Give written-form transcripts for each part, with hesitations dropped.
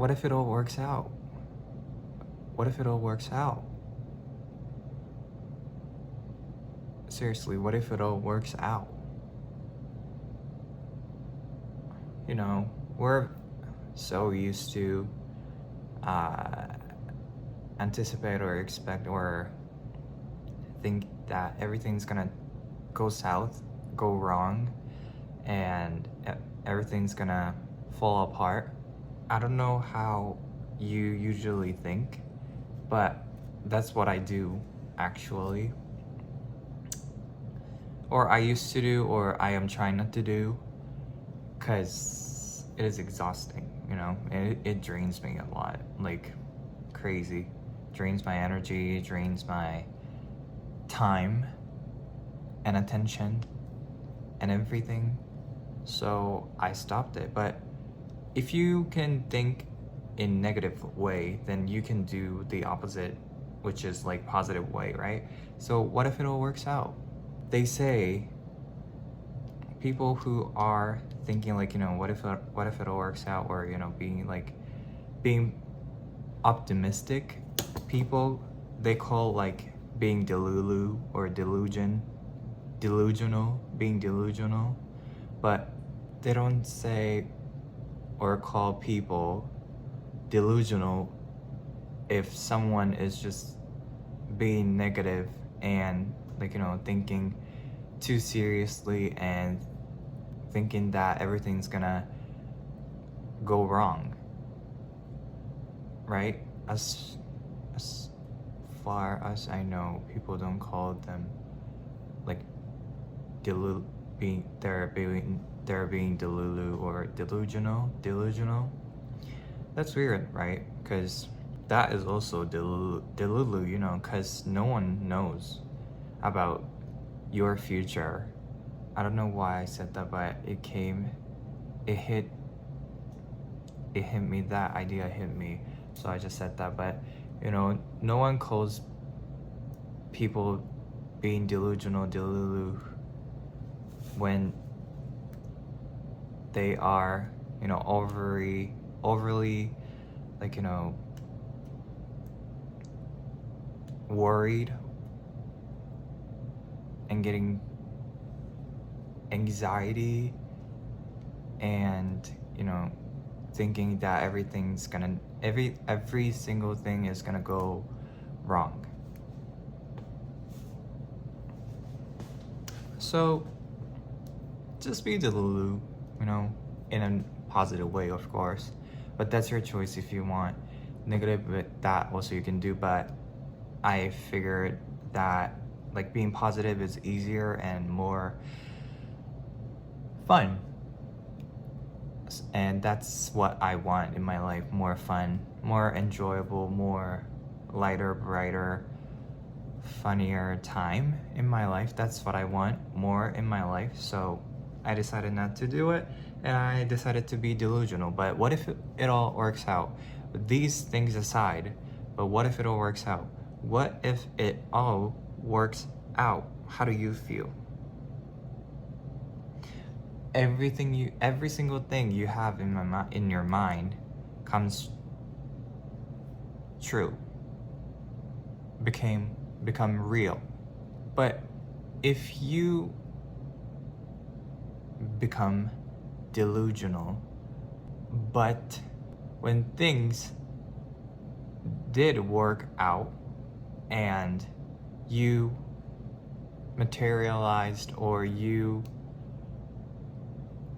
what if it all works out? What if it all works out? Seriously, what if it all works out? You know, we're so used to anticipate or expect or think that everything's gonna go south, go wrong, and everything's gonna fall apart. I don't know how you usually think, but that's what I do actually. Or I used to do, or I am trying not to do, because it is exhausting, you know? It drains me a lot, like crazy. Drains my energy, drains my time and attention and everything. So I stopped it. But if you can think in negative way, then you can do the opposite, which is like positive way, right? So what if it all works out? They say people who are thinking like, you know, what if it all works out, or, you know, being optimistic people, they call like being delulu or delusional, being delusional, but they don't say or call people delusional if someone is just being negative and, like, you know, thinking too seriously and thinking that everything's gonna go wrong, right? As far as I know, people don't call them like they're being delulu or delusional. That's weird, right? Because that is also delulu, you know, because no one knows about your future. I don't know why I said that, but it hit me, that idea hit me, so I just said that. But, you know, no one calls people being delusional delulu when they are, you know, overly, like, you know, worried and getting anxiety and, you know, thinking that everything's gonna every single thing is gonna go wrong. So just be delulu, you know, in a positive way, of course, but that's your choice. If you want negative, but that also you can do. But I figured that, like, being positive is easier and more fun, and that's what I want in my life. More fun, more enjoyable, more lighter, brighter, funnier time in my life. That's what I want more in my life. So I decided not to do it, and I decided to be delusional. But what if it all works out? These things aside, but what if it all works out? What if it all works out? How do you feel? Every single thing you have in your mind comes true, become real. But if you become delusional, but when things did work out and you materialized, or you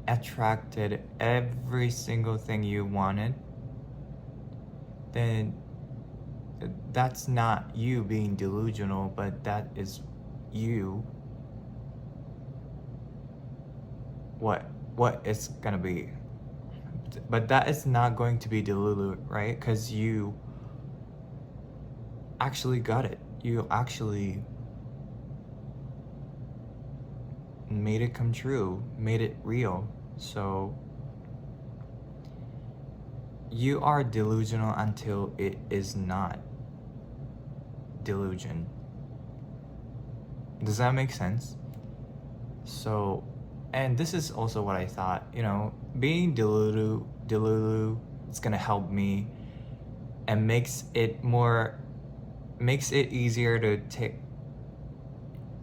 attracted every single thing you wanted, then that's not you being delusional, but that is you. What it's gonna be, but that is not going to be delulu, right? Because you actually got it. You actually made it come true, made it real. So you are delusional until it is not delusion. Does that make sense? So, and this is also what I thought, you know, being delulu it's gonna help me and makes it easier to take.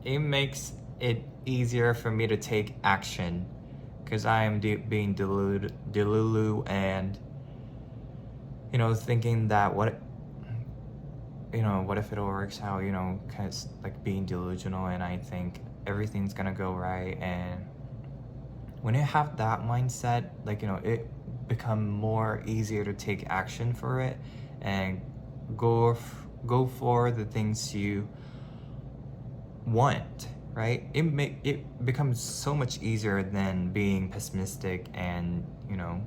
It makes it easier for me to take action, because I am being delulu and, you know, thinking that what if it all works out, you know, because like being delusional, and I think everything's gonna go right. And when you have that mindset, like, you know, it become more easier to take action for it and go for the things you want, right? It becomes so much easier than being pessimistic and, you know,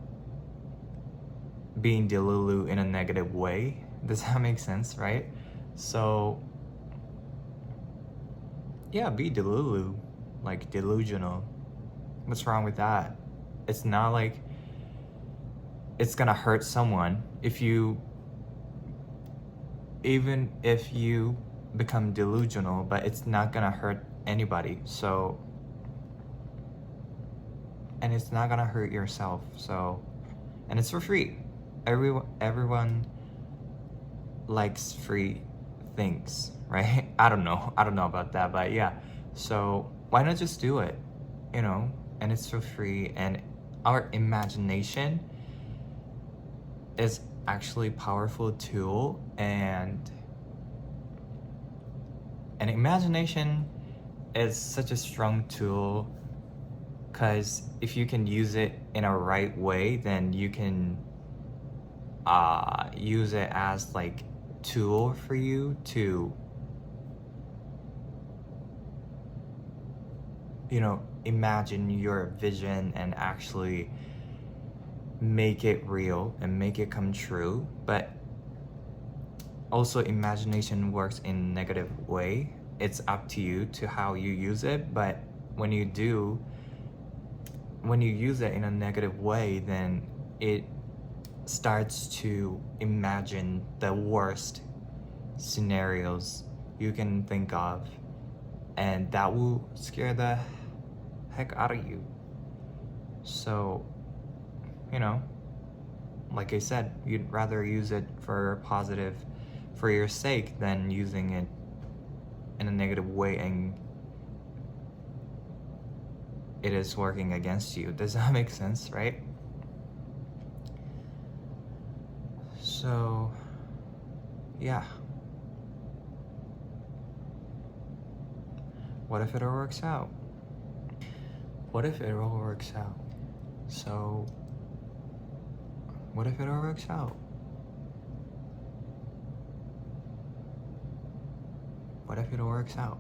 being delulu in a negative way. Does that make sense, right? So yeah, be delulu, like delusional. What's wrong with that? It's not like it's gonna hurt someone even if you become delusional, but it's not gonna hurt anybody. So, and it's not gonna hurt yourself. So, and it's for free. Everyone likes free things, right? I don't know about that, but yeah. So why not just do it, you know? And it's for free. And our imagination is actually a powerful tool, and imagination is such a strong tool, because if you can use it in a right way, then you can use it as like tool for you to, you know, imagine your vision and actually make it real and make it come true. But also, imagination works in negative way. It's up to you to how you use it. But when you use it in a negative way, then it starts to imagine the worst scenarios you can think of, and that will scare the heck out of you. So, you know, like I said, you'd rather use it for positive, for your sake, than using it in a negative way and it is working against you. Does that make sense, right? So, yeah. What if it all works out? What if it all works out? So, what if it all works out? What if it all works out?